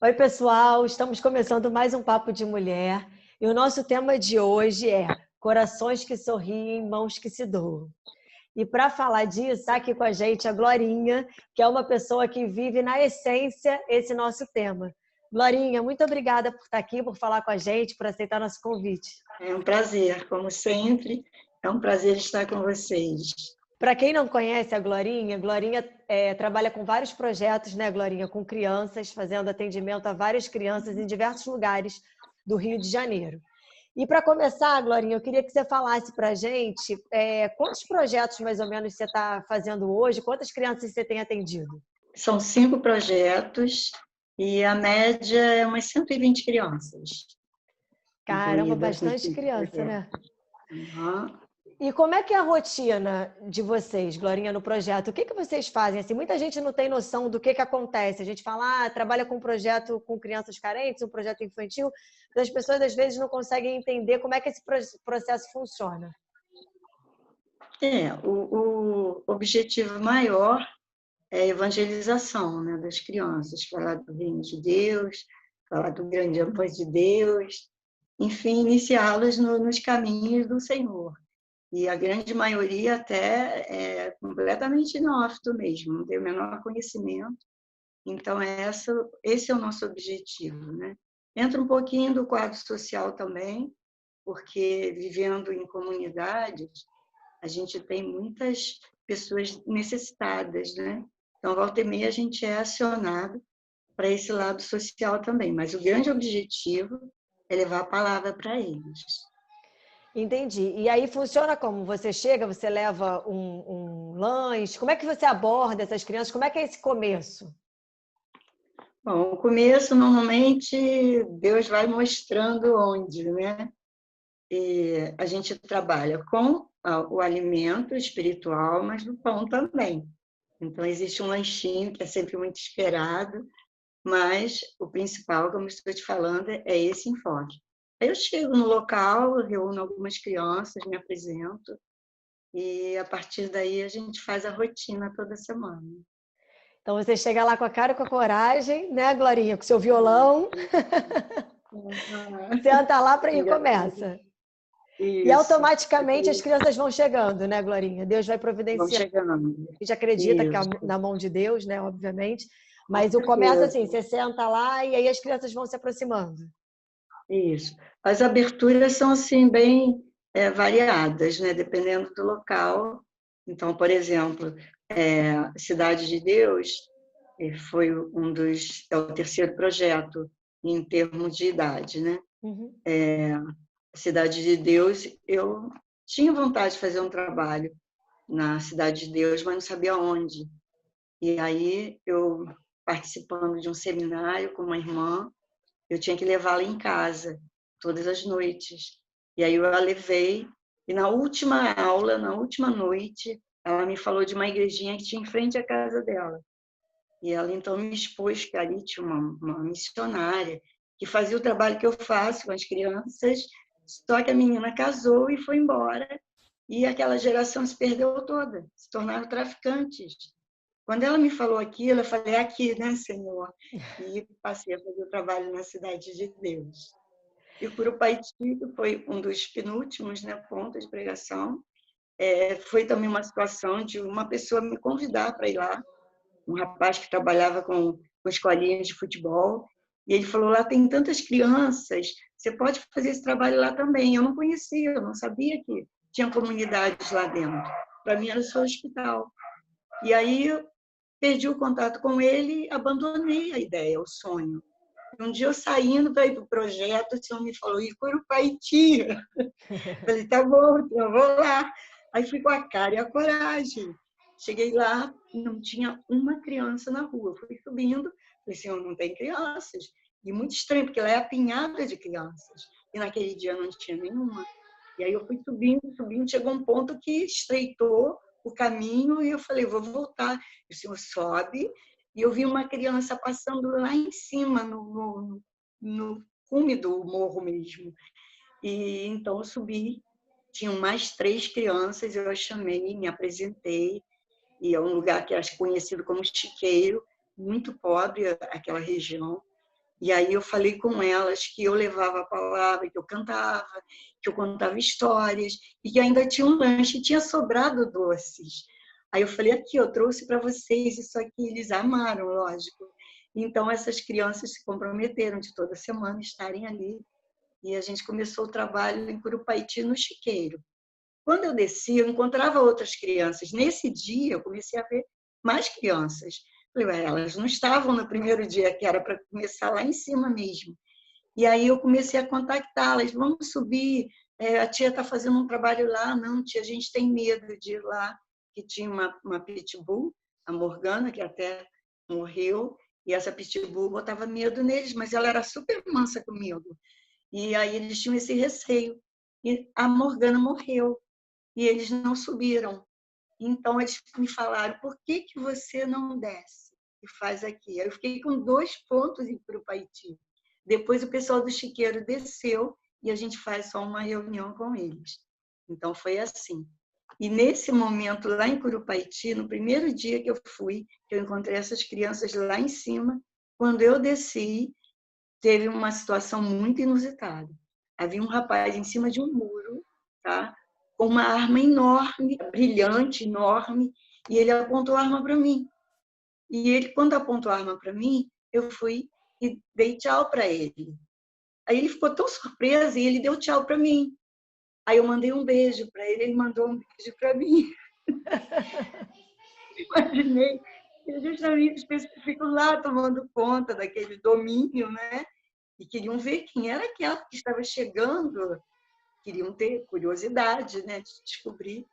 Oi, pessoal! Estamos começando mais um Papo de Mulher e o nosso tema de hoje é Corações que sorriem, mãos que se doam. E para falar disso, está aqui com a gente a Glorinha, que é uma pessoa que vive na essência esse nosso tema. Glorinha, muito obrigada por estar aqui, por falar com a gente, por aceitar nosso convite. É um prazer, como sempre, é um prazer estar com vocês. Para quem não conhece a Glorinha, trabalha com vários projetos, né, Glorinha, com crianças, fazendo atendimento a várias crianças em diversos lugares do Rio de Janeiro. E para começar, Glorinha, eu queria que você falasse para a gente quantos projetos mais ou menos você está fazendo hoje, quantas crianças você tem atendido? São 5 projetos e a média é umas 120 crianças. Caramba, bastante criança, né? Uhum. E como é que é a rotina de vocês, Glorinha, no projeto? O que vocês fazem? Assim, muita gente não tem noção do que acontece. A gente fala, trabalha com um projeto com crianças carentes, um projeto infantil, mas as pessoas às vezes não conseguem entender como é que esse processo funciona. O objetivo maior é a evangelização, né, das crianças, falar do reino de Deus, falar do grande amor de Deus, enfim, iniciá-los nos caminhos do Senhor. E a grande maioria até é completamente neófito mesmo, não tem o menor conhecimento. Então, esse é o nosso objetivo, né? Entra um pouquinho do quadro social também, porque vivendo em comunidades, a gente tem muitas pessoas necessitadas, né? Então, volta e meia, a gente é acionado para esse lado social também, mas o grande objetivo é levar a palavra para eles. Entendi. E aí funciona como? Você chega, você leva um lanche? Como é que você aborda essas crianças? Como é que é esse começo? Bom, o começo, normalmente, Deus vai mostrando onde, né? E a gente trabalha com o alimento espiritual, mas do pão também. Então, existe um lanchinho que é sempre muito esperado, mas o principal, como estou te falando, é esse enfoque. Aí eu chego no local, reúno algumas crianças, me apresento, e a partir daí a gente faz a rotina toda semana. Então você chega lá com a cara e com a coragem, né, Glorinha? Com seu violão. Senta lá e começa. Isso, e automaticamente as crianças vão chegando, né, Glorinha? Deus vai providenciar. Vão chegando. A gente acredita que é na mão de Deus, né, obviamente. Mas o começo assim, você senta lá e aí as crianças vão se aproximando. Isso. As aberturas são assim bem variadas, né? Dependendo do local. Então, por exemplo, Cidade de Deus foi é o terceiro projeto em termos de idade, né? Uhum. Cidade de Deus, eu tinha vontade de fazer um trabalho na Cidade de Deus, mas não sabia onde. E aí eu participando de um seminário com uma irmã, eu tinha que levá-la em casa todas as noites. E aí eu a levei, e na última aula, na última noite, ela me falou de uma igrejinha que tinha em frente à casa dela. E ela então me expôs que ali tinha uma missionária que fazia o trabalho que eu faço com as crianças, só que a menina casou e foi embora, e aquela geração se perdeu toda, se tornaram traficantes. Quando ela me falou aquilo, eu falei, aqui, né, Senhor? E passei a fazer o trabalho na Cidade de Deus. E o Curupaiti, que foi um dos penúltimos, né, pontos de pregação, foi também uma situação de uma pessoa me convidar para ir lá, um rapaz que trabalhava com escolinhas de futebol, e ele falou, lá tem tantas crianças, você pode fazer esse trabalho lá também. Eu não conhecia, eu não sabia que tinha comunidades lá dentro. Para mim era só hospital. E aí perdi o contato com ele, abandonei a ideia, o sonho. Um dia eu saindo para ir para o projeto, o senhor me falou, e Curupaiti? Falei, tá bom, então eu vou lá. Aí fui com a cara e a coragem. Cheguei lá, não tinha uma criança na rua. Fui subindo, falei, senhor, não tem crianças. E muito estranho, porque lá é apinhada de crianças. E naquele dia não tinha nenhuma. E aí eu fui subindo, chegou um ponto que estreitou o caminho e eu falei, vou voltar. E o senhor sobe, e eu vi uma criança passando lá em cima, no cume do morro mesmo. E então eu subi, tinham mais 3 crianças, eu as chamei, me apresentei, e é um lugar que é conhecido como Chiqueiro, muito pobre aquela região. E aí eu falei com elas que eu levava a palavra, que eu cantava, que eu contava histórias e que ainda tinha um lanche, tinha sobrado doces. Aí eu falei, aqui, eu trouxe para vocês isso aqui. Eles amaram, lógico. Então, essas crianças se comprometeram de toda semana estarem ali. E a gente começou o trabalho em Curupaiti, no Chiqueiro. Quando eu desci, eu encontrava outras crianças. Nesse dia, eu comecei a ver mais crianças. Falei, elas não estavam no primeiro dia, que era para começar lá em cima mesmo. E aí eu comecei a contactá-las. Vamos subir, a tia está fazendo um trabalho lá. Não, tia, a gente tem medo de ir lá. Que tinha uma pitbull, a Morgana, que até morreu. E essa pitbull botava medo neles, mas ela era super mansa comigo. E aí eles tinham esse receio. E a Morgana morreu. E eles não subiram. Então, eles me falaram, por que você não desce e faz aqui? Aí eu fiquei com 2 pontos em Curupaiti. Depois, o pessoal do Chiqueiro desceu e a gente faz só uma reunião com eles. Então, foi assim. E nesse momento, lá em Curupaiti, no primeiro dia que eu fui, que eu encontrei essas crianças lá em cima, quando eu desci, teve uma situação muito inusitada. Havia um rapaz em cima de um muro, tá? Com uma arma enorme, brilhante, enorme, e ele apontou a arma para mim. E ele, quando apontou a arma para mim, eu fui e dei tchau para ele. Aí ele ficou tão surpreso e ele deu tchau para mim. Aí eu mandei um beijo para ele, ele mandou um beijo para mim. Imaginei que justamente as pessoas ficam lá tomando conta daquele domínio, né? E queriam ver quem era aquela que estava chegando, queriam ter curiosidade, né, de descobrir.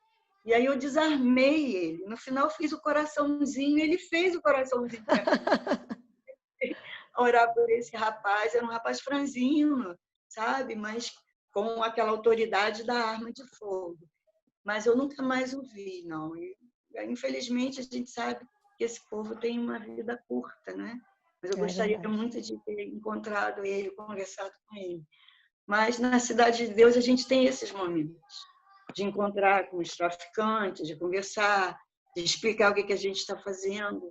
E aí eu desarmei ele. No final fiz o coraçãozinho, ele fez o coraçãozinho para mim. Orar por esse rapaz, era um rapaz franzino, sabe? Mas com aquela autoridade da arma de fogo. Mas eu nunca mais o vi, não. E, infelizmente, a gente sabe que esse povo tem uma vida curta, né? Mas eu gostaria muito de ter encontrado ele, conversado com ele. Mas na Cidade de Deus a gente tem esses momentos de encontrar com os traficantes, de conversar, de explicar o que a gente está fazendo,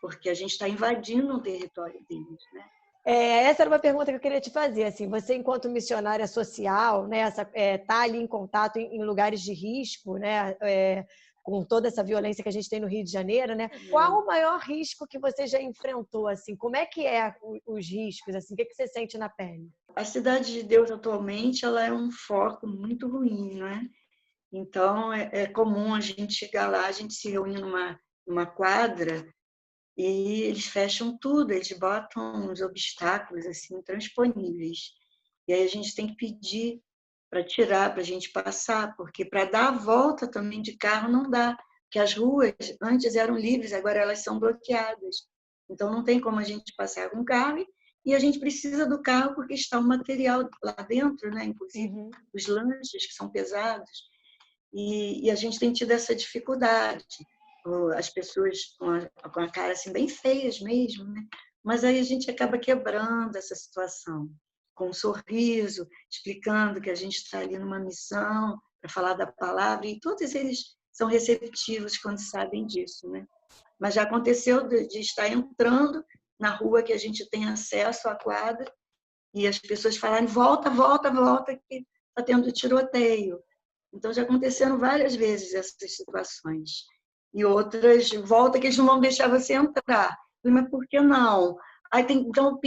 porque a gente está invadindo um território deles, né? Essa era uma pergunta que eu queria te fazer. Assim, você, enquanto missionária social, né, tá ali em contato em lugares de risco, né, com toda essa violência que a gente tem no Rio de Janeiro, né? Qual o maior risco que você já enfrentou? Assim, como é que os riscos? Assim, o que você sente na pele? A Cidade de Deus atualmente ela é um foco muito ruim, né? Então é comum a gente chegar lá, a gente se reúne numa quadra e eles fecham tudo, eles botam uns obstáculos assim intransponíveis. E aí a gente tem que pedir para tirar, para a gente passar, porque para dar a volta também de carro não dá, porque as ruas antes eram livres, agora elas são bloqueadas. Então não tem como a gente passar com carro e a gente precisa do carro porque está o material lá dentro, né? Inclusive os lanches que são pesados. E a gente tem tido essa dificuldade. As pessoas com a cara assim, bem feias mesmo, né? Mas aí a gente acaba quebrando essa situação, com um sorriso, explicando que a gente está ali numa missão para falar da palavra, e todos eles são receptivos quando sabem disso, né? Mas já aconteceu de estar entrando na rua que a gente tem acesso à quadra e as pessoas falarem volta, volta, volta, que está tendo tiroteio. Então, já aconteceram várias vezes essas situações. E outras, volta que eles não vão deixar você entrar. Mas por que não? Aí tem, então, o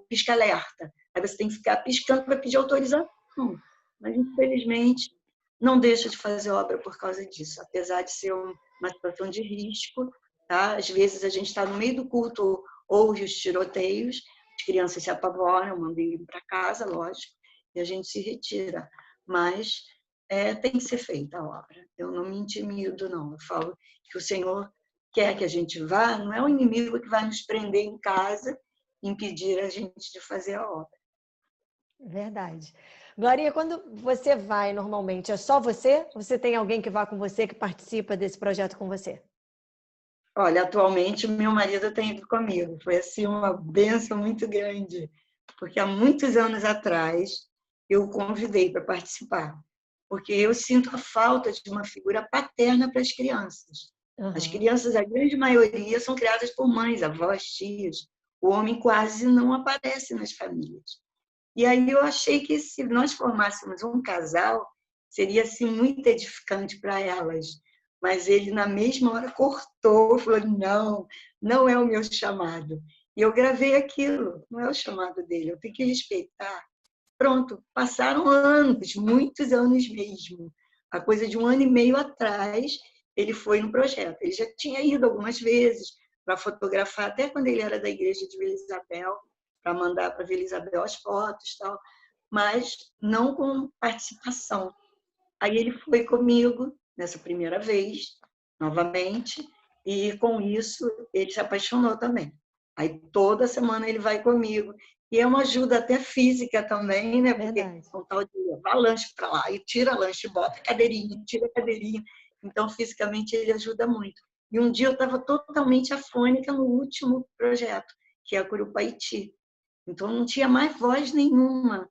pisca-alerta. Aí você tem que ficar piscando para pedir autorização. Mas, infelizmente, não deixa de fazer obra por causa disso, apesar de ser uma situação de risco. Tá? Às vezes, a gente está no meio do culto, ouve os tiroteios, as crianças se apavoram, mandam ir para casa, lógico, e a gente se retira. Mas tem que ser feita a obra. Eu não me intimido, não. Eu falo que o Senhor quer que a gente vá, não é o inimigo que vai nos prender em casa e impedir a gente de fazer a obra. Verdade. Glorinha, quando você vai normalmente, é só você? Ou você tem alguém que vá com você, que participa desse projeto com você? Olha, atualmente meu marido tem ido comigo. Foi assim uma bênção muito grande, porque há muitos anos atrás eu o convidei para participar, porque eu sinto a falta de uma figura paterna para as crianças. As crianças, a grande maioria, são criadas por mães, avós, tias. o homem quase não aparece nas famílias. E aí eu achei que se nós formássemos um casal, seria assim muito edificante para elas. Mas ele, na mesma hora, cortou, falou: não, não é o meu chamado. E eu gravei aquilo, não é o chamado dele, eu tenho que respeitar. Pronto, passaram anos, muitos anos mesmo. A coisa de 1 ano e meio atrás, ele foi no projeto. Ele já tinha ido algumas vezes para fotografar, até quando ele era da igreja de Vila Isabel, para mandar para Vila Isabel as fotos, tal, mas não com participação. Aí ele foi comigo nessa primeira vez, novamente, e com isso ele se apaixonou também. Aí toda semana ele vai comigo. E é uma ajuda até física também, né? Porque Verdade. um tal de levar lanche para lá, e tira lanche, bota cadeirinha, tira cadeirinha. Então, fisicamente, ele ajuda muito. E um dia eu estava totalmente afônica no último projeto, que é a Curupaiti. Então, não tinha mais voz nenhuma.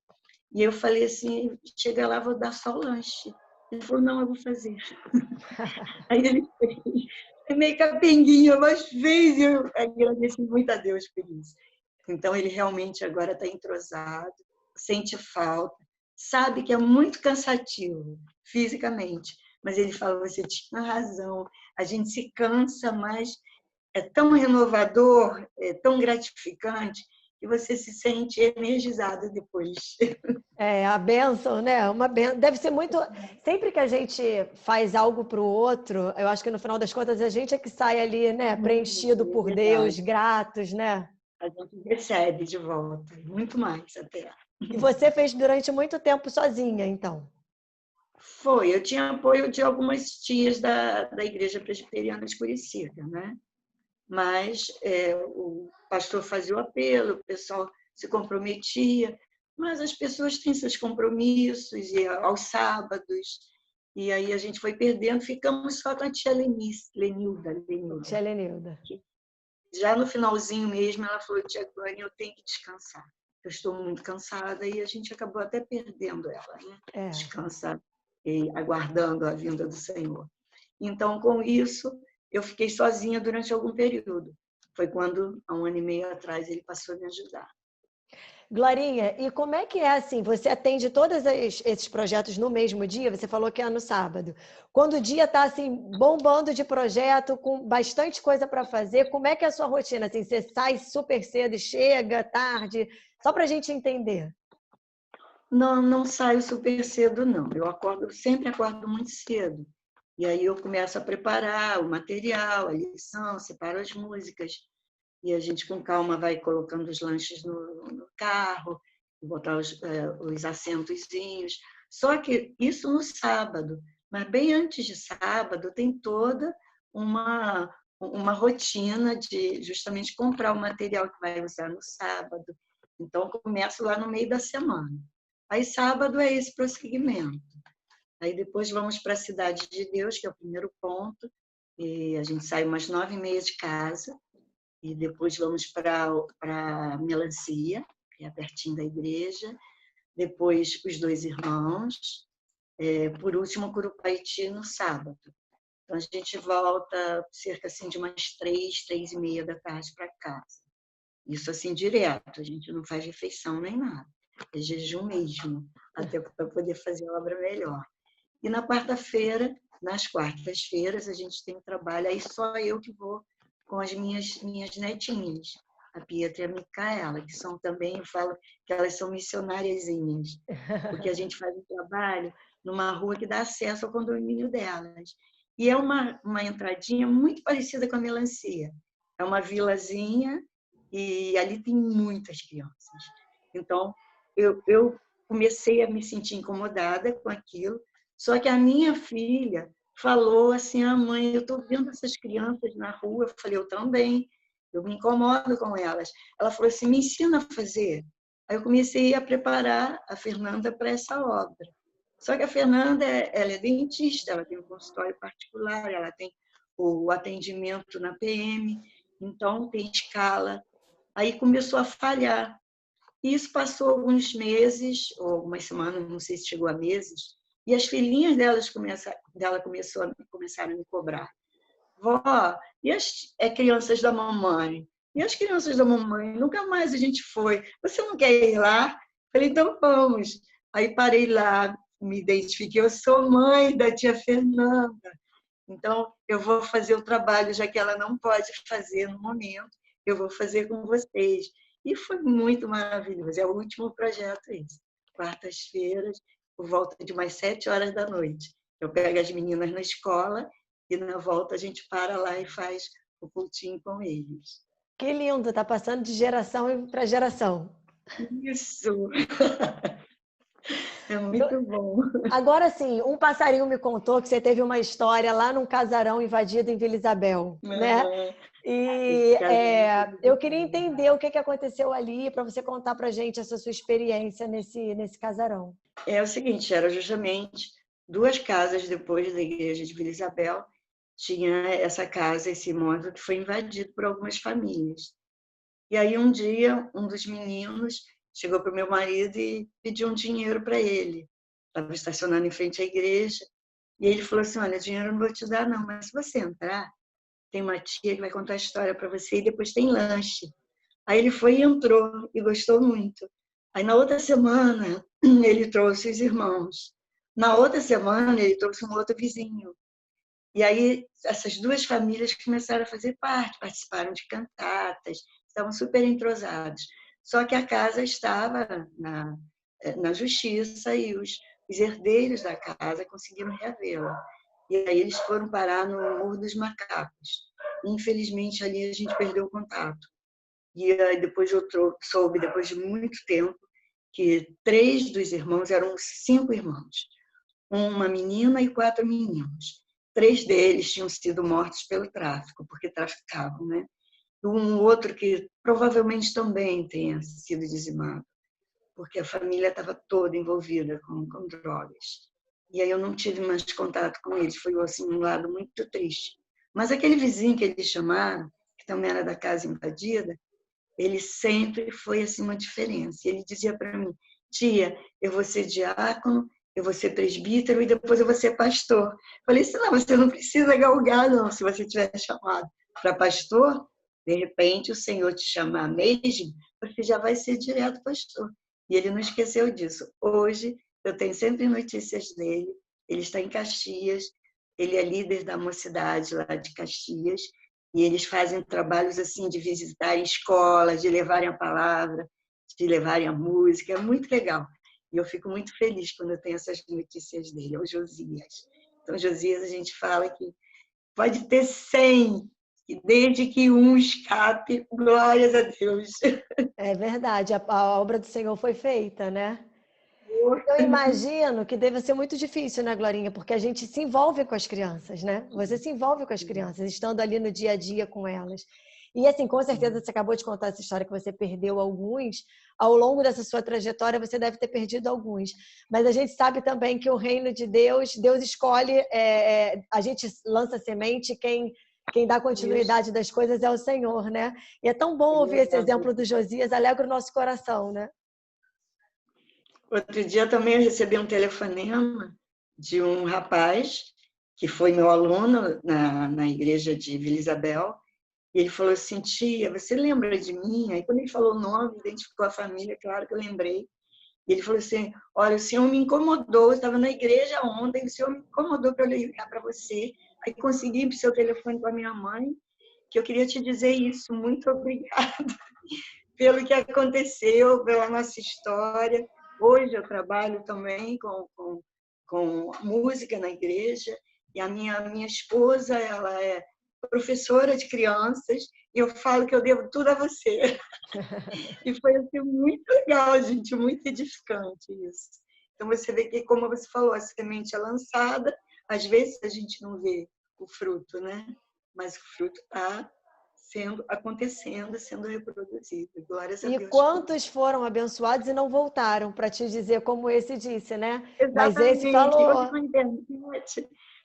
E eu falei assim, chega lá, vou dar só o lanche. Ele falou, não, eu vou fazer. Aí ele fez, meio capenguinha, mas fez, e eu agradeci muito a Deus por isso. Então, ele realmente agora está entrosado, sente falta, sabe que é muito cansativo fisicamente, mas ele fala, você tinha razão, a gente se cansa, mas é tão renovador, é tão gratificante, que você se sente energizada depois. É, a bênção, né? Uma bênção. Deve ser muito. Sempre que a gente faz algo para o outro, eu acho que no final das contas a gente é que sai ali, né? Preenchido É por Deus, verdade. gratos, né? A gente recebe de volta, muito mais até. E você fez durante muito tempo sozinha, então. Foi, eu tinha apoio de algumas tias da Igreja Presbiteriana de Curicica, né? Mas o pastor fazia o apelo, o pessoal se comprometia, mas as pessoas têm seus compromissos, e aos sábados, e aí a gente foi perdendo, ficamos só com a tia Lenilda. Tia Lenilda. Já no finalzinho mesmo, ela falou, tia Glória, eu tenho que descansar. Eu estou muito cansada, e a gente acabou até perdendo ela, né? É. Descansa, aguardando a vinda do Senhor. Então, com isso, eu fiquei sozinha durante algum período. Foi quando, há 1 ano e meio atrás, ele passou a me ajudar. Glorinha, e como é que é assim? Você atende todos esses projetos no mesmo dia? Você falou que é no sábado. Quando o dia está assim bombando de projeto, com bastante coisa para fazer, como é que é a sua rotina? Assim, você sai super cedo e chega tarde? Só para a gente entender. Não, não saio super cedo, não. Sempre acordo muito cedo. E aí eu começo a preparar o material, a lição, separo as músicas. E a gente, com calma, vai colocando os lanches no carro, botar os assentozinhos. Só que isso no sábado. Mas bem antes de sábado, tem toda uma rotina de justamente comprar o material que vai usar no sábado. Então, começo lá no meio da semana. Aí, sábado é esse prosseguimento. Aí, depois, vamos para a Cidade de Deus, que é o primeiro ponto. E a gente sai umas 9h30 de casa. E depois vamos para Melancia, que é pertinho da igreja. Depois, os Dois Irmãos. Por último, Curupaiti, no sábado. Então, a gente volta cerca assim, de umas 3h30 da tarde para casa. Isso assim, direto. A gente não faz refeição nem nada. É jejum mesmo, até para poder fazer a obra melhor. E na quarta-feira, nas quartas-feiras, a gente tem um trabalho, aí só eu que vou com as minhas netinhas, a Pietra e a Micaela, que são também, eu falo que elas são missionariazinhas, porque a gente faz um trabalho numa rua que dá acesso ao condomínio delas. E é uma entradinha muito parecida com a Melancia. É uma vilazinha e ali tem muitas crianças. Então, eu comecei a me sentir incomodada com aquilo, só que a minha filha falou assim, mãe, eu estou vendo essas crianças na rua. Eu falei, eu também, eu me incomodo com elas. Ela falou assim, me ensina a fazer. Aí eu comecei a preparar a Fernanda para essa obra. Só que a Fernanda, ela é dentista, ela tem um consultório particular, ela tem o atendimento na PM, então tem escala. Aí começou a falhar. E isso passou alguns meses, ou algumas semanas, não sei se chegou a meses, e as filhinhas dela começaram a me cobrar. Vó, e as crianças da mamãe? E as crianças da mamãe, nunca mais a gente foi. Você não quer ir lá? Falei, então vamos. Aí parei lá, me identifiquei, eu sou mãe da tia Fernanda. Então, eu vou fazer o trabalho, já que ela não pode fazer no momento, eu vou fazer com vocês. E foi muito maravilhoso. É o último projeto esse. Quartas-feiras, por volta de umas 7 horas da noite. Eu pego as meninas na escola e na volta a gente para lá e faz o cultinho com eles. Que lindo, tá passando de geração para geração. Isso! É muito bom. Agora sim, um passarinho me contou que você teve uma história lá num casarão invadido em Vila Isabel, né? E eu queria entender o que aconteceu ali para você contar para gente essa sua experiência nesse casarão. É o seguinte, era justamente 2 casas depois da igreja de Vila Isabel, tinha essa casa, esse imóvel que foi invadido por algumas famílias. E aí um dia, um dos meninos chegou para o meu marido e pediu um dinheiro para ele. Estava estacionando em frente à igreja. E ele falou assim, olha, dinheiro eu não vou te dar não, mas se você entrar, tem uma tia que vai contar a história para você e depois tem lanche. Aí ele foi e entrou e gostou muito. Aí na outra semana ele trouxe os irmãos. Na outra semana ele trouxe um outro vizinho. E aí essas 2 famílias começaram a fazer parte, participaram de cantatas, estavam super entrosados. Só que a casa estava na justiça e os herdeiros da casa conseguiram reavê-la. E aí eles foram parar no Morro dos Macacos. Infelizmente ali a gente perdeu o contato. E aí depois eu soube, depois de muito tempo, que 3 dos irmãos, eram 5 irmãos, uma menina e 4 meninos. 3 deles tinham sido mortos pelo tráfico, porque traficavam, né? E um outro que provavelmente também tenha sido dizimado, porque a família estava toda envolvida com drogas. E aí eu não tive mais contato com eles, foi assim, um lado muito triste. Mas aquele vizinho que eles chamaram, que também era da casa invadida, ele sempre foi assim uma diferença. Ele dizia para mim, tia, eu vou ser diácono, eu vou ser presbítero e depois eu vou ser pastor. Falei, não, você não precisa galgar, não. Se você tiver chamado para pastor, de repente o Senhor te chamar mesmo, você já vai ser direto pastor. E ele não esqueceu disso. Hoje, eu tenho sempre notícias dele. Ele está em Caxias, ele é líder da mocidade lá de Caxias, e eles fazem trabalhos assim de visitarem escolas, de levarem a palavra, de levarem a música, é muito legal. E eu fico muito feliz quando eu tenho essas notícias dele, é o Josias. Então, Josias, a gente fala que pode ter 100, desde que um escape, glórias a Deus. É verdade, a obra do Senhor foi feita, né? Eu imagino que deve ser muito difícil, né, Glorinha? Porque a gente se envolve com as crianças, né? Você se envolve com as crianças, estando ali no dia a dia com elas. E assim, com certeza você acabou de contar essa história que você perdeu alguns. Ao longo dessa sua trajetória, você deve ter perdido alguns. Mas a gente sabe também que o reino de Deus, Deus escolhe, a gente lança semente, quem dá continuidade das coisas é o Senhor, né? E é tão bom ouvir esse exemplo do Josias, alegra o nosso coração, né? Outro dia também eu recebi um telefonema de um rapaz que foi meu aluno na igreja de Vila Isabel, e ele falou assim, tia, você lembra de mim? Aí quando ele falou o nome, identificou a família, claro que eu lembrei. E ele falou assim, olha, o senhor me incomodou, eu estava na igreja ontem, o senhor me incomodou para eu ligar para você, aí consegui o seu telefone para minha mãe, que eu queria te dizer isso, muito obrigada pelo que aconteceu, pela nossa história. Hoje eu trabalho também com música na igreja, e a minha esposa, ela é professora de crianças, e eu falo que eu devo tudo a você. E foi assim, muito legal, gente, muito edificante isso. Então você vê que, como você falou, a semente é lançada, às vezes a gente não vê o fruto, né? Mas o fruto está acontecendo, sendo reproduzido. Glórias a E Deus. quantos foram abençoados e não voltaram para te dizer como esse disse, né? Mas esse Exatamente. Hoje falou.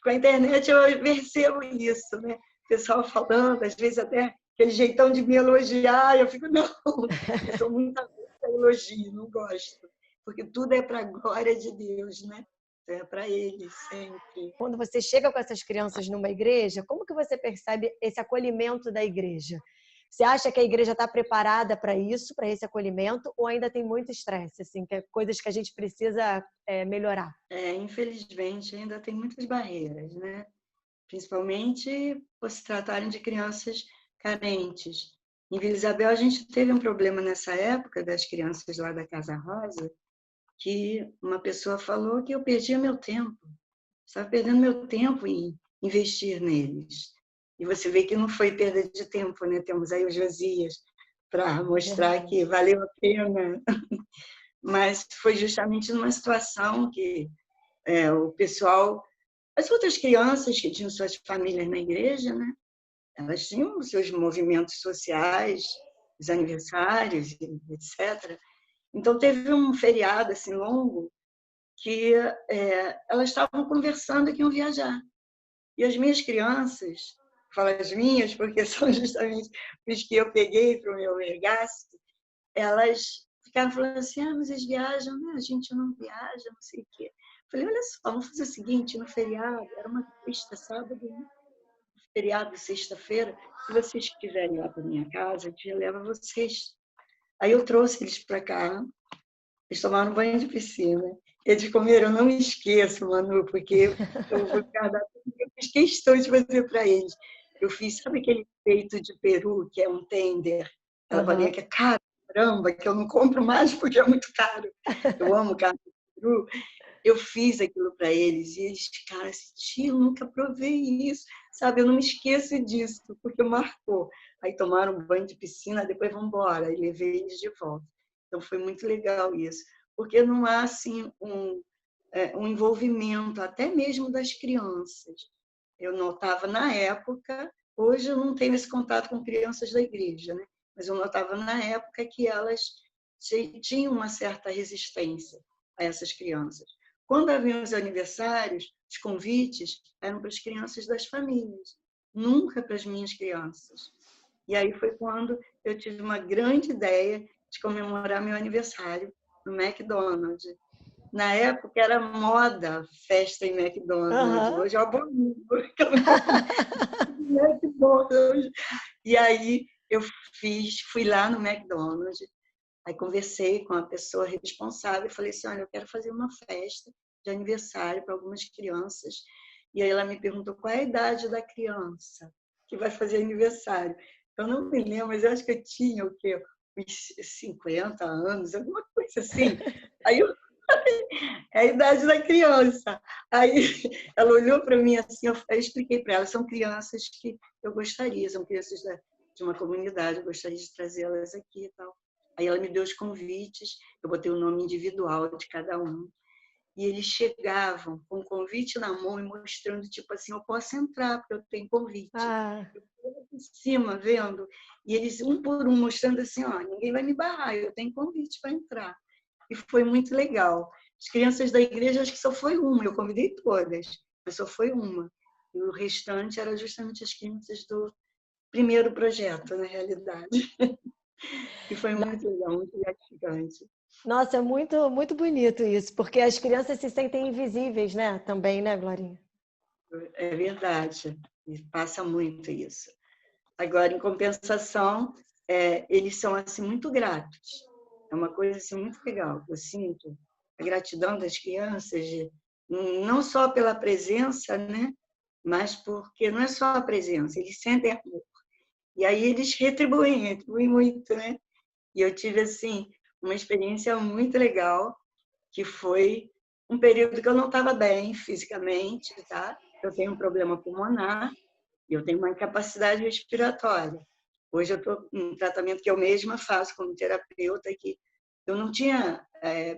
com a internet eu percebo isso, né? O pessoal falando, às vezes até aquele jeitão de me elogiar, eu fico, não, eu sou muito avessa a elogio, não gosto. Porque tudo é para a glória de Deus, né? É para Ele, sempre. Quando você chega com essas crianças numa igreja, como que você percebe esse acolhimento da igreja? Você acha que a igreja está preparada para isso, para esse acolhimento, ou ainda tem muito estresse, assim, que é coisas que a gente precisa melhorar? Infelizmente, ainda tem muitas barreiras, né? Principalmente por se tratarem de crianças carentes. Em Vila Isabel, a gente teve um problema nessa época das crianças lá da Casa Rosa, que uma pessoa falou que eu perdia meu tempo. Estava perdendo meu tempo em investir neles. E você vê que não foi perda de tempo, né? Temos aí o Josias para mostrar que valeu a pena. Mas foi justamente numa situação que o pessoal, as outras crianças que tinham suas famílias na igreja, né? Elas tinham os seus movimentos sociais, os aniversários, etc. Então, teve um feriado assim longo que elas estavam conversando que iam viajar. E as minhas crianças, falo as minhas porque são justamente os que eu peguei para o meu regaço, elas ficavam falando assim, mas eles viajam, né? A gente não viaja, não sei o quê. Falei, olha só, vamos fazer o seguinte, no feriado, era uma sexta, sábado, né? Feriado, sexta-feira, se vocês quiserem ir lá para minha casa, eu levo vocês. Aí eu trouxe eles para cá, eles tomaram banho de piscina, eles comeram, eu não me esqueço, Manu, porque eu vou guardar tudo que eu fiz questão de fazer para eles. Eu fiz, sabe aquele peito de peru, que é um tender, aquela bolinha que é cara, caramba, que eu não compro mais porque é muito caro. Eu amo carne de peru. Eu fiz aquilo para eles e eles ficaram assim, tia, eu nunca provei isso, sabe? Eu não me esqueço disso, porque marcou. Aí tomaram um banho de piscina, depois vão embora, e levei eles de volta. Então foi muito legal isso, porque não há assim um envolvimento, até mesmo das crianças. Eu notava na época, hoje eu não tenho esse contato com crianças da igreja, né? Mas eu notava na época que elas tinham uma certa resistência a essas crianças. Quando haviam os aniversários, os convites eram para as crianças das famílias, nunca para as minhas crianças. E aí foi quando eu tive uma grande ideia de comemorar meu aniversário no McDonald's. Na época era moda festa em McDonald's. Uhum. Hoje eu abomino, porque eu não como McDonald's. E aí eu fui lá no McDonald's, aí conversei com a pessoa responsável e falei assim, olha, eu quero fazer uma festa de aniversário para algumas crianças. E aí ela me perguntou qual é a idade da criança que vai fazer aniversário. Eu não me lembro, mas eu acho que eu tinha o quê? Uns 50 anos, alguma coisa assim. Aí eu é a idade da criança. Aí ela olhou para mim assim, eu expliquei para ela, são crianças que eu gostaria, são crianças de uma comunidade, eu gostaria de trazê-las aqui e tal. Aí ela me deu os convites, eu botei o nome individual de cada um. E eles chegavam com o convite na mão e mostrando, tipo assim, eu posso entrar, porque eu tenho convite. Ah. Eu estava em cima, vendo, e eles, um por um, mostrando assim, ó, ninguém vai me barrar, eu tenho convite para entrar. E foi muito legal. As crianças da igreja, acho que só foi uma, eu convidei todas, mas só foi uma. E o restante era justamente as crianças do primeiro projeto, na realidade. E foi muito legal, muito gratificante. Nossa, é muito, muito bonito isso, porque as crianças se sentem invisíveis, né? Também, né, Glorinha? É verdade, e passa muito isso. Agora, em compensação, eles são assim muito gratos. É uma coisa assim, muito legal. Eu sinto a gratidão das crianças, não só pela presença, né? Mas porque não é só a presença, eles sentem amor. E aí eles retribuem muito, né? E eu tive assim uma experiência muito legal, que foi um período que eu não estava bem fisicamente, tá? Eu tenho um problema pulmonar e eu tenho uma incapacidade respiratória. Hoje eu estou em um tratamento que eu mesma faço como terapeuta, que eu não tinha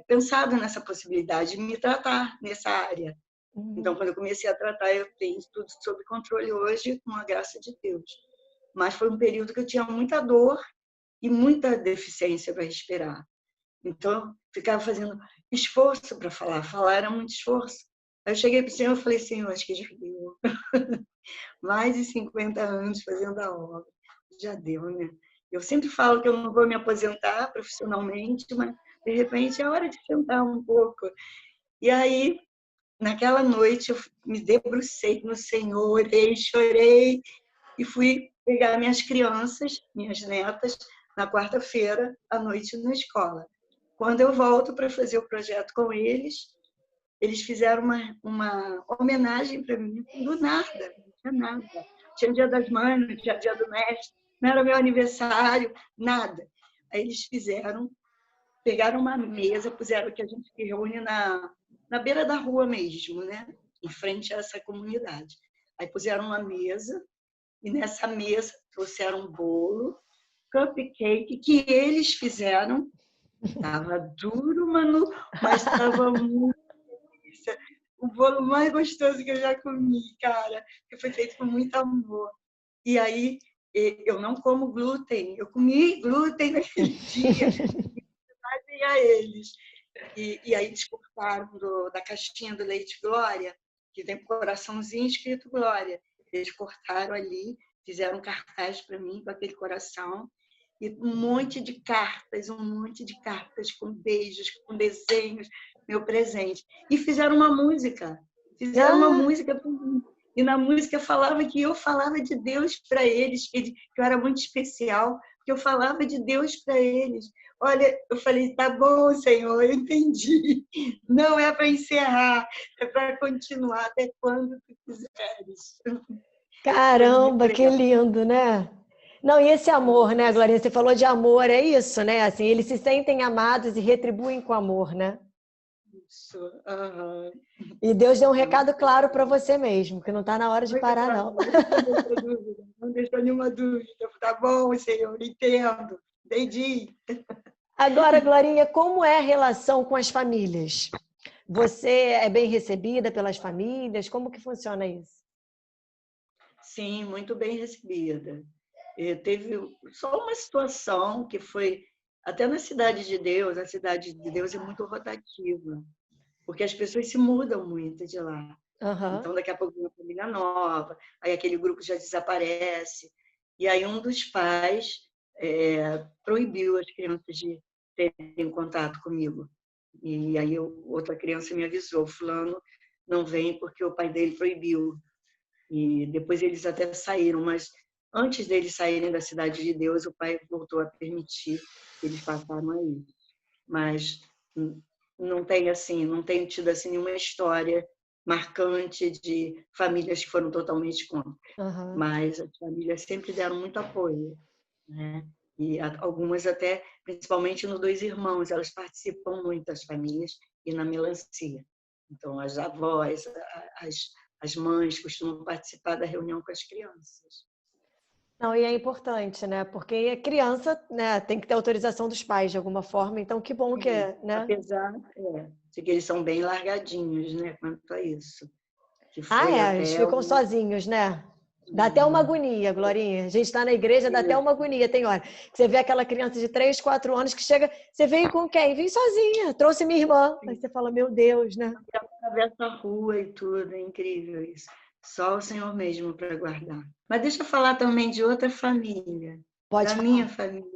pensado nessa possibilidade de me tratar nessa área. Então, quando eu comecei a tratar, eu tenho tudo sob controle hoje, com a graça de Deus. Mas foi um período que eu tinha muita dor e muita deficiência para respirar. Então, ficava fazendo esforço para falar. Falar era muito esforço. Aí eu cheguei para o Senhor e falei, Senhor, acho que já deu. Mais de 50 anos fazendo a obra. Já deu, né? Eu sempre falo que eu não vou me aposentar profissionalmente, mas, de repente, é hora de sentar um pouco. E aí, naquela noite, eu me debrucei no Senhor, orei, chorei e fui pegar minhas crianças, minhas netas, na quarta-feira à noite na escola. Quando eu volto para fazer o projeto com eles fizeram uma homenagem para mim do nada, não tinha nada. Tinha Dia das Mães, não tinha Dia do Mestre, não era meu aniversário, nada. Aí eles pegaram uma mesa, puseram que a gente se reúne na beira da rua mesmo, né? Em frente a essa comunidade. Aí puseram uma mesa, e nessa mesa trouxeram um bolo, cupcake, que eles fizeram. Estava duro, Manu, mas estava muito delícia. O bolo mais gostoso que eu já comi, cara, que foi feito com muito amor. E aí, eu não como glúten, eu comi glúten naquele dia, e a eles. E aí eles cortaram da caixinha do Leite Glória, que tem um coraçãozinho escrito Glória. Eles cortaram ali, fizeram um cartaz para mim com aquele coração, e um monte de cartas com beijos, com desenhos, meu presente. E fizeram uma música para mim. E na música falava que eu falava de Deus para eles, que eu era muito especial, que eu falava de Deus para eles. Olha, eu falei, tá bom, Senhor, eu entendi. Não é para encerrar, é para continuar até quando tu quiseres. Caramba, que lindo, né? Não, e esse amor, né, Glorinha? Você falou de amor, é isso, né? Assim, eles se sentem amados e retribuem com amor, né? Isso. Uhum. E Deus deu um recado claro para você mesmo, que não está na hora de parar, não. Não deixou nenhuma dúvida. Tá bom, Senhor, entendo. Entendi. Agora, Glorinha, como é a relação com as famílias? Você é bem recebida pelas famílias? Como que funciona isso? Sim, muito bem recebida. Teve só uma situação que foi até na Cidade de Deus. A Cidade de Deus é muito rotativa, porque as pessoas se mudam muito de lá. Uhum. Então, daqui a pouco, uma família nova, aí aquele grupo já desaparece. E aí, um dos pais proibiu as crianças de terem contato comigo. E aí, outra criança me avisou: Fulano não vem porque o pai dele proibiu. E depois eles até saíram, mas antes deles saírem da Cidade de Deus, o pai voltou a permitir que eles passaram aí. Mas não tenho tido assim nenhuma história marcante de famílias que foram totalmente contra. Uhum. Mas as famílias sempre deram muito apoio, né? E algumas até, principalmente no Dois Irmãos, elas participam muito das famílias e na melancia. Então, as avós, as mães costumam participar da reunião com as crianças. Não, e é importante, né? Porque a criança, né, tem que ter autorização dos pais de alguma forma, então que bom que é, né? Apesar de que eles são bem largadinhos, né, quanto a isso. Que foi Eles ficam sozinhos, né? Dá até uma agonia, Glorinha. A gente está na igreja, dá até uma agonia. Tem hora que você vê aquela criança de 3, 4 anos que chega, você veio com quem? Vim sozinha, trouxe minha irmã. Aí você fala, meu Deus, né? Atravessa a rua e tudo, é incrível isso. Só o Senhor mesmo para guardar. Mas deixa eu falar também de outra família. Pode da falar. Minha família.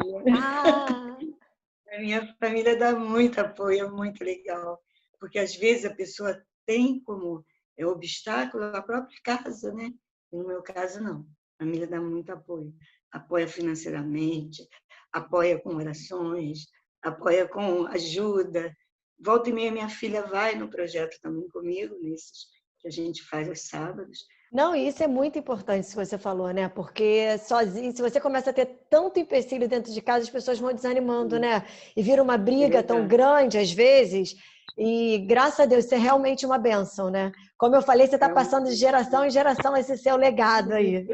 A minha família dá muito apoio, é muito legal. Porque às vezes a pessoa tem como obstáculo a própria casa, né? E no meu caso, não. A família dá muito apoio. Apoia financeiramente, apoia com orações, apoia com ajuda. Volta e meia, minha filha vai no projeto também comigo, nesses que a gente faz aos sábados. Não, e isso é muito importante, se você falou, né? Porque sozinho, se você começa a ter tanto empecilho dentro de casa, as pessoas vão desanimando, né? E vira uma briga tão grande, às vezes. E, graças a Deus, isso é realmente uma bênção, né? Como eu falei, você está passando de geração em geração esse seu legado aí.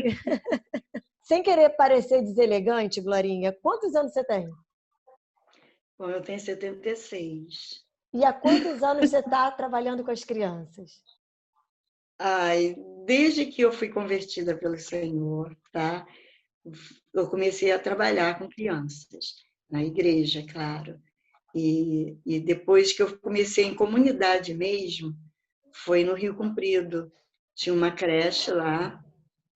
Sem querer parecer deselegante, Glorinha, quantos anos você tem? Bom, eu tenho 76. E há quantos anos você está trabalhando com as crianças? Desde que eu fui convertida pelo Senhor, tá? Eu comecei a trabalhar com crianças, na igreja, claro. E depois que eu comecei em comunidade mesmo, foi no Rio Comprido. Tinha uma creche lá,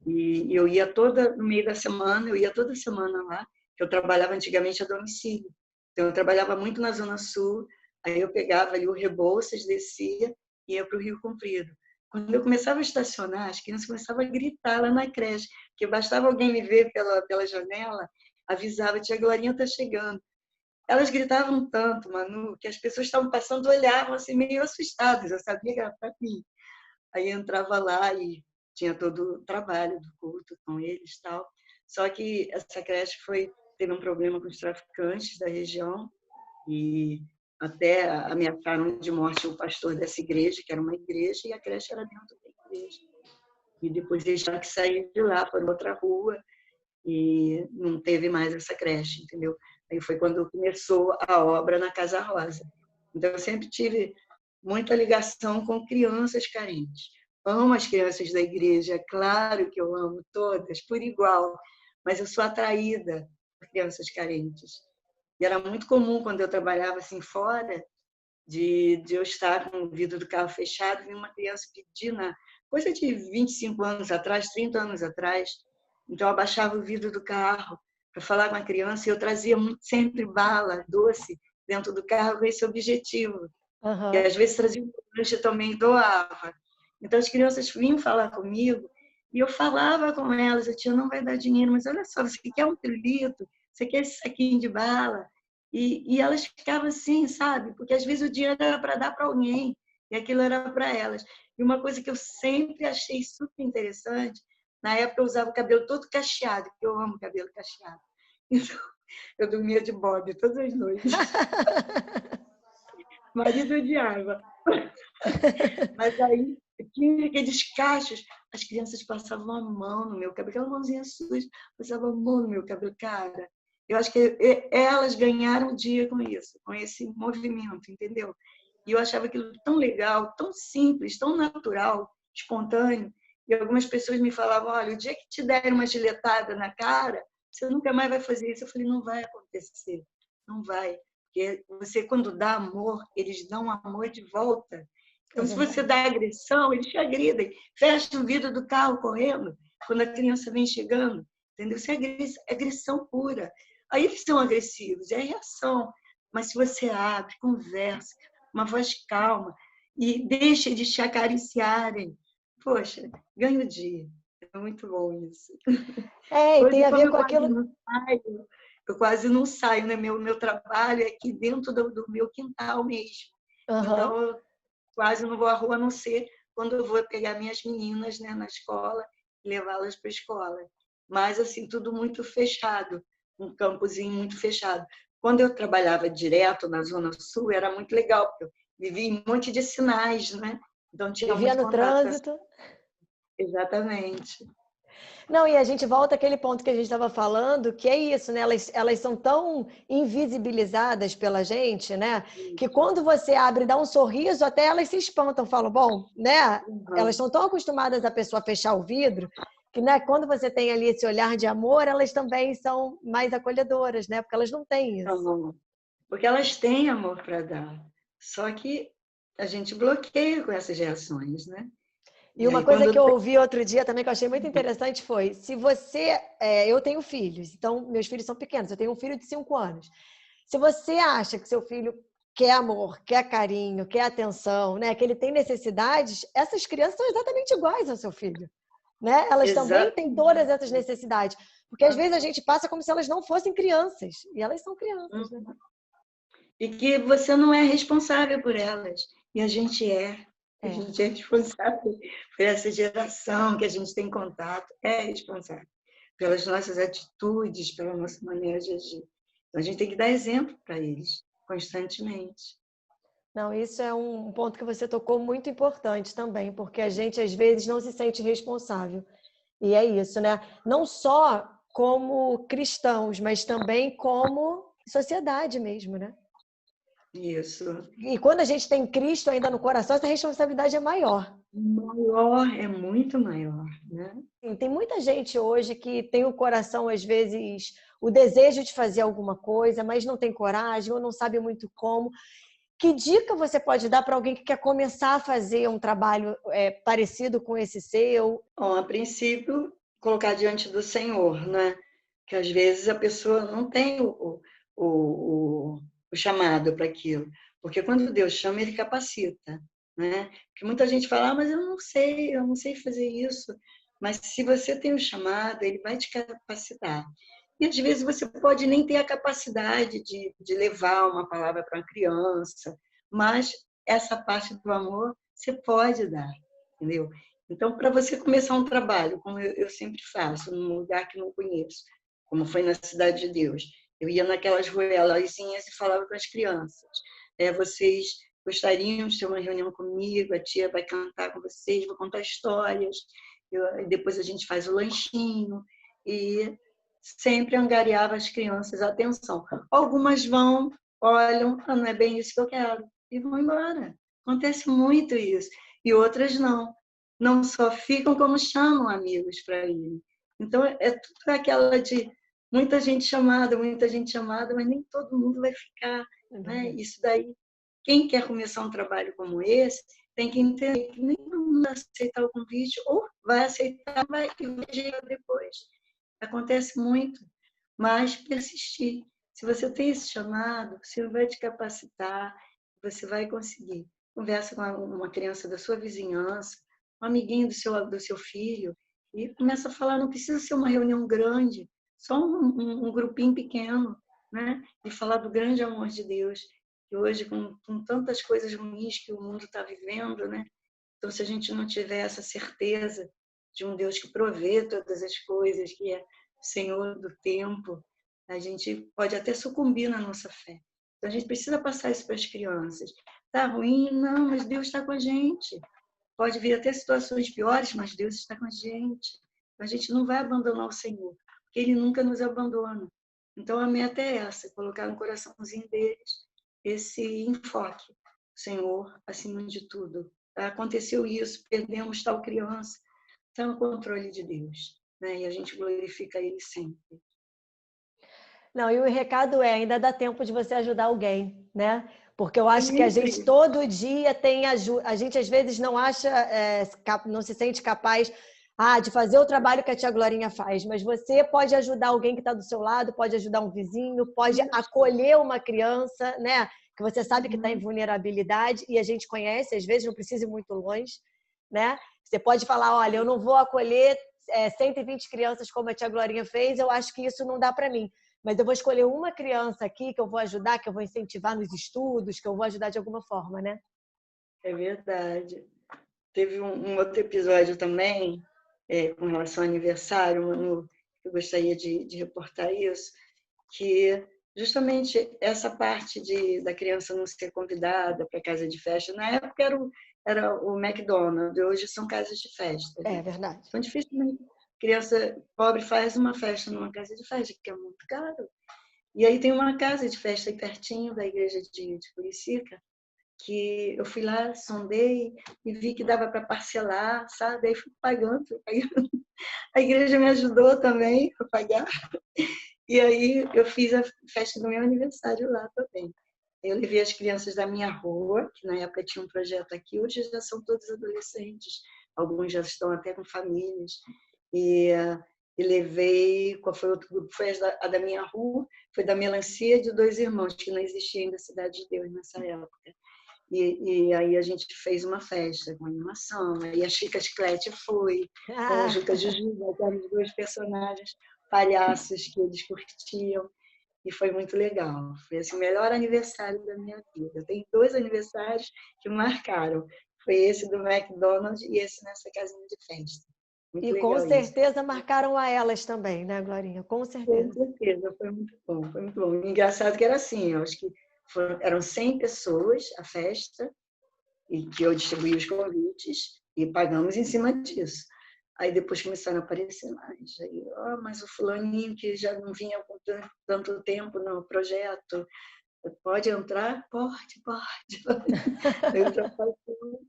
e eu ia no meio da semana, eu ia toda semana lá, que eu trabalhava antigamente a domicílio. Então, eu trabalhava muito na Zona Sul, aí eu pegava ali o Rebouças, descia e ia para o Rio Comprido. Quando eu começava a estacionar, as crianças começavam a gritar lá na creche, porque bastava alguém me ver pela janela, avisava, tia Glorinha está chegando. Elas gritavam tanto, Manu, que as pessoas estavam passando, olhavam assim, meio assustadas, eu sabia que era para mim. Aí eu entrava lá e tinha todo o trabalho do culto com eles e tal. Só que essa creche teve um problema com os traficantes da região e até ameaçaram de morte o pastor dessa igreja, que era uma igreja, e a creche era dentro da igreja. E depois eles tiveram que sair de lá para outra rua e não teve mais essa creche, entendeu? Aí foi quando começou a obra na Casa Rosa. Então, eu sempre tive muita ligação com crianças carentes. Amo as crianças da igreja, é claro que eu amo todas, por igual, mas eu sou atraída por crianças carentes. E era muito comum, quando eu trabalhava assim fora, de eu estar com o vidro do carro fechado e uma criança pedir, coisa de 25 anos atrás, 30 anos atrás. Então, eu abaixava o vidro do carro para falar com a criança e eu trazia sempre bala, doce, dentro do carro com esse objetivo. E Uhum. às vezes trazia um lanche também, doava. Então, as crianças vinham falar comigo e eu falava com elas, a tia não vai dar dinheiro, mas olha só, você quer um pirulito? Você quer esse saquinho de bala? E elas ficavam assim, sabe? Porque às vezes o dinheiro era para dar para alguém e aquilo era para elas. E uma coisa que eu sempre achei super interessante, na época eu usava o cabelo todo cacheado, porque eu amo cabelo cacheado. Então, eu dormia de bob todas as noites. Marido odiava. Mas aí tinha aqueles cachos, as crianças passavam a mão no meu cabelo, aquela mãozinha suja, passavam a mão no meu cabelo, cara. Eu acho que elas ganharam o dia com isso, com esse movimento, entendeu? E eu achava aquilo tão legal, tão simples, tão natural, espontâneo. E algumas pessoas me falavam, olha, o dia que te der uma giletada na cara, você nunca mais vai fazer isso. Eu falei, não vai acontecer, não vai. Porque você, quando dá amor, eles dão amor de volta. Então, se você dá agressão, eles te agridem. Fecha o vidro do carro correndo, quando a criança vem chegando. Entendeu? Isso é agressão pura. Aí eles são agressivos, é reação. Mas se você abre, conversa, uma voz calma, e deixa eles te acariciarem, poxa, ganha o dia. É muito bom isso. E tem Hoje, a como ver com aquilo. eu quase não saio, né? Meu trabalho é aqui dentro do meu quintal mesmo. Uhum. Então, eu quase não vou à rua, a não ser quando eu vou pegar minhas meninas, né, na escola e levá-las para a escola. Mas, assim, tudo muito fechado, um campozinho muito fechado. Quando eu trabalhava direto na Zona Sul, era muito legal, porque eu vivia em um monte de sinais, né? Então, tinha Vivia muito no contato com essa... trânsito. Exatamente. Não, e a gente volta àquele ponto que a gente estava falando, que é isso, né? Elas são tão invisibilizadas pela gente, né? Que quando você abre e dá um sorriso, até elas se espantam, falam, bom, né? Elas Uhum. estão tão acostumadas a pessoa fechar o vidro, que né, quando você tem ali esse olhar de amor, elas também são mais acolhedoras, né? Porque elas não têm isso. Uhum. Porque elas têm amor para dar. Só que a gente bloqueia com essas reações, né? E E uma aí, coisa quando que eu ouvi outro dia também que eu achei muito interessante foi: se você. Eu tenho filhos, então meus filhos são pequenos, eu tenho um filho de 5 anos. Se você acha que seu filho quer amor, quer carinho, quer atenção, né, que ele tem necessidades, essas crianças são exatamente iguais ao seu filho. Né? Elas também têm todas exatamente. essas necessidades. Porque às vezes a gente passa como se elas não fossem crianças. E elas são crianças, né? E que você não é responsável por elas. E a gente é. A É. gente é responsável por essa geração que a gente tem contato. É responsável pelas nossas atitudes, pela nossa maneira de agir. Então, a gente tem que dar exemplo para eles, constantemente. Não, isso é um ponto que você tocou muito importante também, porque a gente às vezes não se sente responsável. E é isso, né? Não só como cristãos, mas também como sociedade mesmo, né? Isso. E quando a gente tem Cristo ainda no coração, essa responsabilidade é maior. Maior, é muito maior, né? Tem muita gente hoje que tem o coração, às vezes, o desejo de fazer alguma coisa, mas não tem coragem ou não sabe muito como. Que dica você pode dar para alguém que quer começar a fazer um trabalho parecido com esse seu? Bom, a princípio, colocar diante do Senhor, né? Que às vezes a pessoa não tem o chamado para aquilo. Porque quando Deus chama, ele capacita. né? Porque muita gente fala, mas eu não sei fazer isso. Mas se você tem um chamado, ele vai te capacitar. E às vezes você pode nem ter a capacidade de levar uma palavra para uma criança, mas essa parte do amor você pode dar, entendeu? Então, para você começar um trabalho, como eu sempre faço, num lugar que não conheço, como foi na Cidade de Deus, eu ia naquelas ruelazinhas e falava com as crianças. Vocês gostariam de ter uma reunião comigo? A tia vai cantar com vocês, vou contar histórias. Depois a gente faz o lanchinho e sempre angariava as crianças a atenção. Algumas vão, olham, não é bem isso que eu quero, e vão embora. Acontece muito isso. E outras não. Não só ficam, como chamam amigos para ir. Então, é tudo aquela de muita gente chamada, mas nem todo mundo vai ficar. Né? Isso daí, quem quer começar um trabalho como esse, tem que entender que nem todo mundo aceita o convite, ou vai aceitar e vai rejeitar depois. Acontece muito, mas persistir. Se você tem esse chamado, você vai te capacitar, você vai conseguir. Conversa com uma criança da sua vizinhança, um amiguinho do seu filho, e começa a falar, não precisa ser uma reunião grande, só um grupinho pequeno, né? E falar do grande amor de Deus, que hoje, com tantas coisas ruins que o mundo está vivendo, né? Então, se a gente não tiver essa certeza de um Deus que provê todas as coisas, que é Senhor do tempo, a gente pode até sucumbir na nossa fé. Então, a gente precisa passar isso para as crianças. Está ruim? Não, mas Deus está com a gente. Pode vir até situações piores, mas Deus está com a gente. A gente não vai abandonar o Senhor, porque Ele nunca nos abandona. Então, a meta é essa, colocar no coraçãozinho deles esse enfoque. Senhor, acima de tudo. Aconteceu isso, perdemos tal criança, está no controle de Deus, né? E a gente glorifica Ele sempre. Não, e o recado é, ainda dá tempo de você ajudar alguém, né? Porque eu acho que a Sempre. gente todo dia tem ajuda, a gente às vezes não acha, não se sente capaz de fazer o trabalho que a tia Glorinha faz, mas você pode ajudar alguém que está do seu lado, pode ajudar um vizinho, pode acolher uma criança, né? Que você sabe que está em vulnerabilidade e a gente conhece, às vezes não precisa ir muito longe, né? Você pode falar, olha, eu não vou acolher 120 crianças como a tia Glorinha fez, eu acho que isso não dá para mim. Mas eu vou escolher uma criança aqui que eu vou ajudar, que eu vou incentivar nos estudos, que eu vou ajudar de alguma forma, né? É verdade. Teve um outro episódio também, com relação ao aniversário, Manu, eu gostaria de reportar isso, que justamente essa parte da criança não ser convidada para casa de festa, na época era o McDonald's, hoje são casas de festa. É verdade. Então, dificilmente criança pobre faz uma festa numa casa de festa, que é muito caro. E aí tem uma casa de festa aí pertinho da igreja de Curicica, que eu fui lá, sondei e vi que dava para parcelar, sabe? Aí fui pagando. A igreja me ajudou também a pagar. E aí eu fiz a festa do meu aniversário lá também. Eu levei as crianças da minha rua, que na época tinha um projeto aqui, hoje já são todos adolescentes, alguns já estão até com famílias. E levei, qual foi outro grupo? Foi a da minha rua, foi da Melancia de Dois Irmãos, que não existia ainda a Cidade de Deus nessa época. E aí a gente fez uma festa com animação, aí a Chica Chiclete foi, com o Juca Jujuba, que eram os dois personagens palhaços que eles curtiam, e foi muito legal. Foi assim, o melhor aniversário da minha vida. Eu tenho 2 aniversários que marcaram. Foi esse do McDonald's e esse nessa casinha de festa. Muito E com legal isso. certeza marcaram a elas também, né, Glorinha? Com certeza. Com certeza, foi muito bom, foi muito bom. Engraçado que era assim, eu acho que eram 100 pessoas a festa, e que eu distribuí os convites e pagamos em cima disso. Aí depois começaram a aparecer mais. Aí, mas o fulaninho que já não vinha com tanto tempo no projeto, pode entrar? Pode.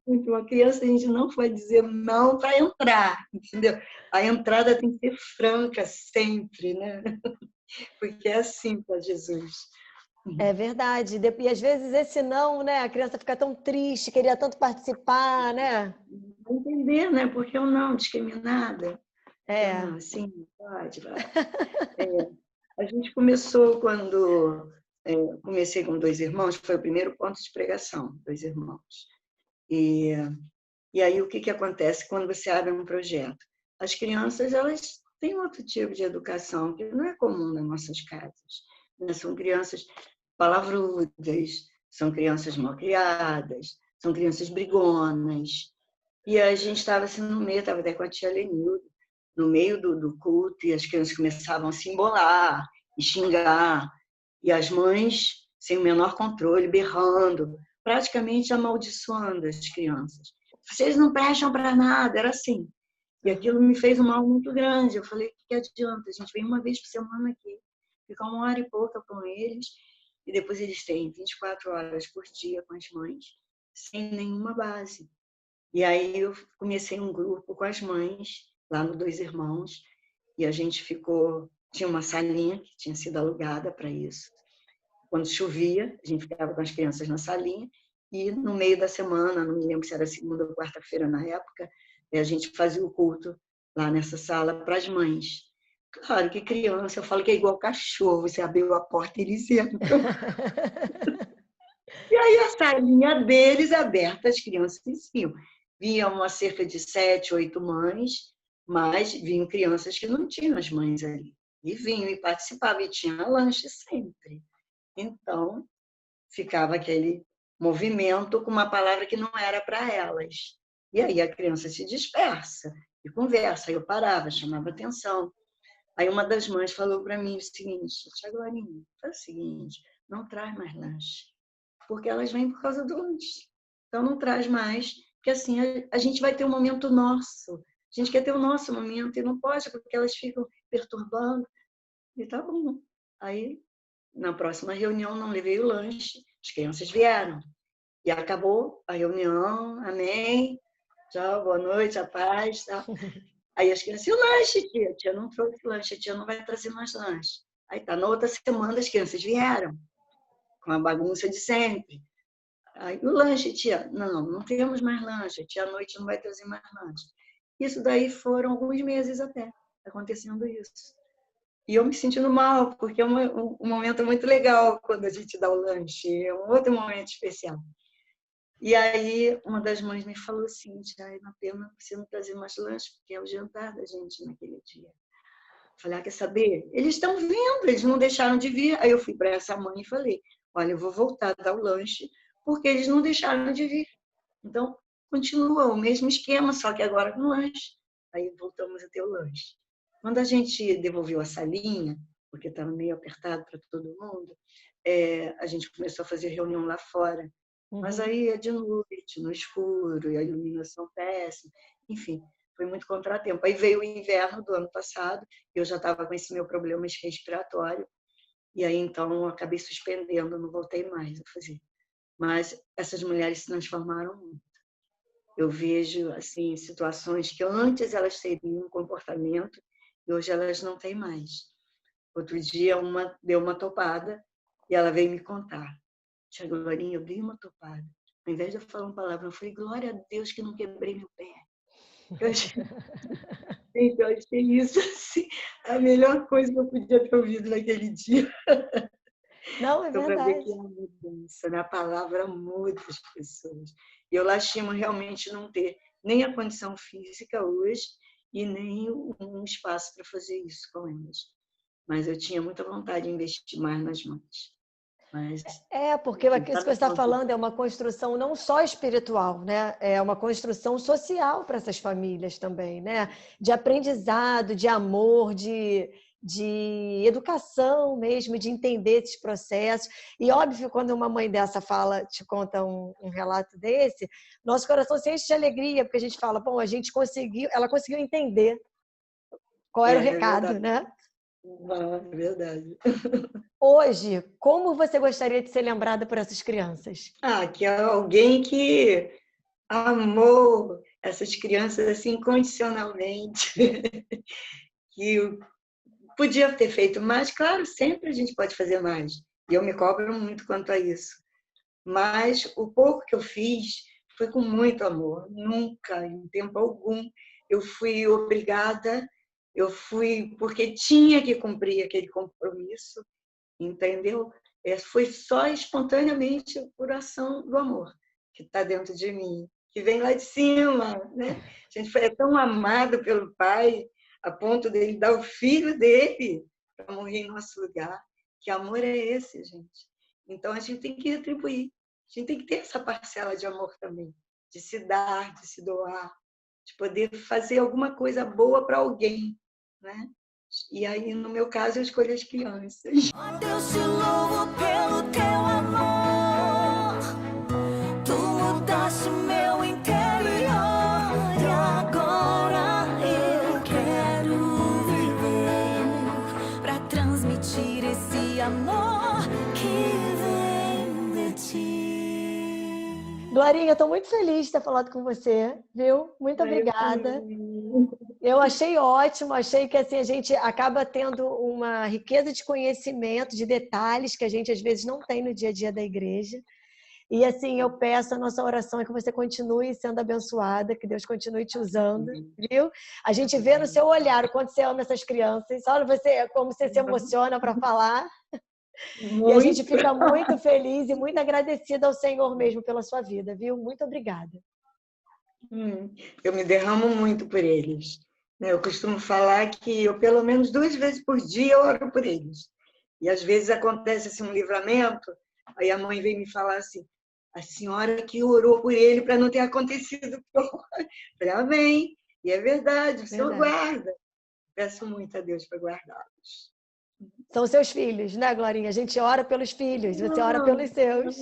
Uma criança, a gente não vai dizer não para entrar, entendeu? A entrada tem que ser franca sempre, né? Porque é assim para Jesus. É verdade. E às vezes esse não, né? A criança fica tão triste, queria tanto participar, né? Entender, né? Porque eu não, discriminada. É. Não, assim, pode. A gente começou quando comecei com 2 irmãos, foi o primeiro ponto de pregação, 2 irmãos. E, e aí, o que acontece quando você abre um projeto? As crianças, elas têm outro tipo de educação, que não é comum nas nossas casas. Né? São crianças palavrudas, são crianças mal-criadas, são crianças brigonas. E a gente estava assim no meio, estava até com a tia Lenilda, no meio do culto, e as crianças começavam a se embolar e xingar, e as mães, sem o menor controle, berrando, praticamente amaldiçoando as crianças. Vocês não prestam para nada, era assim. E aquilo me fez um mal muito grande. Eu falei, o que adianta? A gente vem uma vez por semana aqui, fica 1 hora e pouca com eles, e depois eles têm 24 horas por dia com as mães, sem nenhuma base. E aí eu comecei um grupo com as mães, lá no Dois Irmãos, e a gente ficou... Tinha uma salinha que tinha sido alugada para isso. Quando chovia, a gente ficava com as crianças na salinha, e no meio da semana, não me lembro se era segunda ou quarta-feira na época, a gente fazia o culto lá nessa sala para as mães. Claro que criança, eu falo que é igual cachorro, você abriu a porta e eles entram. E aí a salinha deles aberta, as crianças iam. Vinham cerca de 7, 8 mães, mas vinham crianças que não tinham as mães ali. E vinham e participavam, e tinha lanche sempre. Então, ficava aquele movimento com uma palavra que não era para elas. E aí a criança se dispersa e conversa. Aí eu parava, chamava atenção. Aí uma das mães falou para mim o seguinte: tia Glorinha, faz o seguinte, não traz mais lanche, porque elas vêm por causa do lanche. Então não traz mais, porque assim a gente vai ter um momento nosso. A gente quer ter o nosso momento e não pode, porque elas ficam perturbando. E tá bom. Aí, na próxima reunião, não levei o lanche, as crianças vieram. E acabou a reunião, amém, tchau, boa noite, a paz, tal. Aí as crianças, e o lanche, tia? A tia não trouxe lanche, a tia não vai trazer mais lanche. Aí tá, na outra semana as crianças vieram, com a bagunça de sempre. Aí, o lanche, tia? Não, não temos mais lanche, a tia à noite não vai trazer mais lanche. Isso daí foram alguns meses até, acontecendo isso. E eu me sentindo mal, porque é um momento muito legal quando a gente dá o lanche, é um outro momento especial. E aí uma das mães me falou assim, é uma pena você não trazer mais lanche, porque é o jantar da gente naquele dia. Falei, quer saber? Eles estão vindo, eles não deixaram de vir. Aí eu fui para essa mãe e falei, olha, eu vou voltar a dar o lanche, porque eles não deixaram de vir. Então, continua o mesmo esquema, só que agora com lanche. Aí voltamos a ter o lanche. Quando a gente devolveu a salinha, porque estava meio apertado para todo mundo, a gente começou a fazer reunião lá fora. Mas aí é de noite, no escuro, e a iluminação péssima. Enfim, foi muito contratempo. Aí veio o inverno do ano passado, eu já estava com esse meu problema respiratório, e aí então eu acabei suspendendo, não voltei mais a fazer. Mas essas mulheres se transformaram muito. Eu vejo assim situações que antes elas teriam um comportamento e hoje elas não têm mais. Outro dia uma deu uma topada e ela veio me contar. Tia Glorinha, eu dei uma topada. Ao invés de eu falar uma palavra, eu falei, glória a Deus que não quebrei meu pé. Eu achei isso assim, a melhor coisa que eu podia ter ouvido naquele dia. Não, é Então, para ver verdade. que é uma mudança, né? A palavra muda as pessoas. E eu lastimo realmente não ter nem a condição física hoje e nem um espaço para fazer isso com elas. Mas eu tinha muita vontade de investir mais nas mães. Mas, Porque isso que você está falando é uma construção não só espiritual, né? É uma construção social para essas famílias também, né? De aprendizado, de amor, de educação mesmo, de entender esses processos. E óbvio, quando uma mãe dessa te conta um relato desse, nosso coração se enche de alegria, porque a gente fala, bom, ela conseguiu entender qual era o recado, verdade. né? É verdade. Hoje, como você gostaria de ser lembrada por essas crianças? Que é alguém que amou essas crianças assim incondicionalmente, que podia ter feito mais, claro, sempre a gente pode fazer mais. E eu me cobro muito quanto a isso. Mas o pouco que eu fiz foi com muito amor. Nunca, em tempo algum, eu fui obrigada, eu fui porque tinha que cumprir aquele compromisso, entendeu? Foi só espontaneamente por ação do amor que está dentro de mim, que vem lá de cima, né? A gente foi tão amado pelo Pai, a ponto dele dar o filho dele para morrer em nosso lugar. Que amor é esse, gente? Então, a gente tem que retribuir. A gente tem que ter essa parcela de amor também, de se dar, de se doar, de poder fazer alguma coisa boa para alguém, né? E aí, no meu caso, eu escolhi as crianças. Ó Deus, te louvo pelo teu amor. Tu mudaste meu interior e agora eu quero viver pra transmitir esse amor que vem de ti. Glorinha, eu estou muito feliz de ter falado com você, viu? Muito obrigada. Eu achei ótimo, achei que assim, a gente acaba tendo uma riqueza de conhecimento, de detalhes que a gente às vezes não tem no dia a dia da igreja. E assim, eu peço, a nossa oração é que você continue sendo abençoada, que Deus continue te usando, viu? A gente vê no seu olhar o quanto você ama essas crianças, olha você, como você se emociona para falar. Muito. E a gente fica muito feliz e muito agradecida ao Senhor mesmo pela sua vida, viu? Muito obrigada. Eu me derramo muito por eles. Eu costumo falar que eu, pelo menos 2 vezes por dia, eu oro por eles. E às vezes acontece assim, um livramento, aí a mãe vem me falar assim, a senhora que orou por ele para não ter acontecido pior. Eu falei, amém. E é verdade, o Senhor guarda. Peço muito a Deus para guardá-los. São seus filhos, né, Glorinha? A gente ora pelos filhos, você ora pelos seus.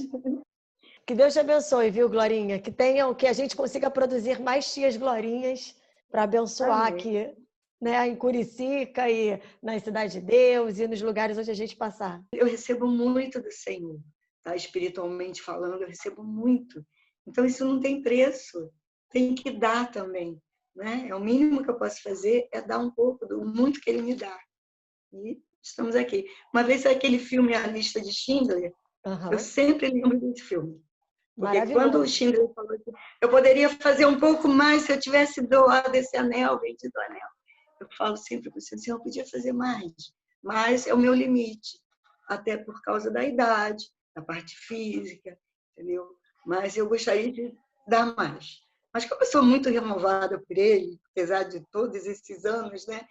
Que Deus te abençoe, viu, Glorinha? Que a gente consiga produzir mais tias Glorinhas para abençoar aqui, né, em Curicica e na Cidade de Deus e nos lugares onde a gente passar. Eu recebo muito do Senhor, tá? Espiritualmente falando, eu recebo muito. Então, isso não tem preço. Tem que dar também, né? É o mínimo que eu posso fazer é dar um pouco do muito que Ele me dá. E estamos aqui. Uma vez aquele filme A Lista de Schindler, eu sempre lembro desse filme. Porque quando o Schindler falou assim, eu poderia fazer um pouco mais se eu tivesse doado esse anel, vendido o anel. Eu falo sempre para o Senhor, eu podia fazer mais, mas é o meu limite, até por causa da idade, da parte física, entendeu? Mas eu gostaria de dar mais. Mas como eu sou muito renovada por ele, apesar de todos esses anos, né?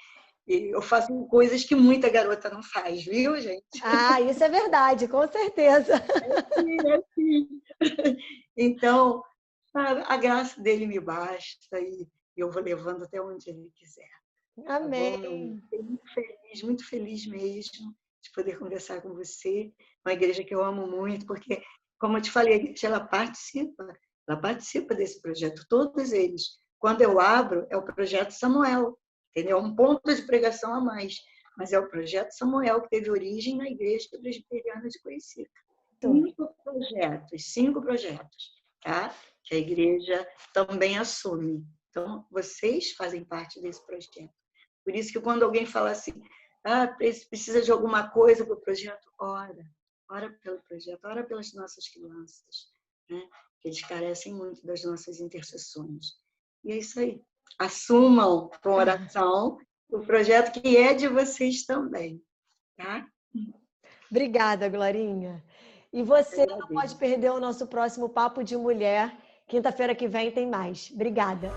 Eu faço coisas que muita garota não faz, viu, gente? Ah, isso é verdade, com certeza. É assim. Então, a graça dele me basta e eu vou levando até onde ele quiser. Amém. Tá bom? Muito feliz mesmo de poder conversar com você. Uma igreja que eu amo muito, porque, como eu te falei, a igreja ela participa desse projeto, todos eles. Quando eu abro, é o projeto Samuel, entendeu? Um ponto de pregação a mais, mas é o projeto Samuel que teve origem na igreja presbiteriana de Curicica. 5 projetos, tá? Que a igreja também assume. Então, vocês fazem parte desse projeto. Por isso que quando alguém fala assim, precisa de alguma coisa para o projeto, ora pelo projeto, ora pelas nossas crianças, né? Que eles carecem muito das nossas intercessões. E é isso aí. Assumam com oração o projeto que é de vocês também, tá? Obrigada, Glorinha. E você não pode perder o nosso próximo Papo de Mulher. Quinta-feira que vem tem mais. Obrigada.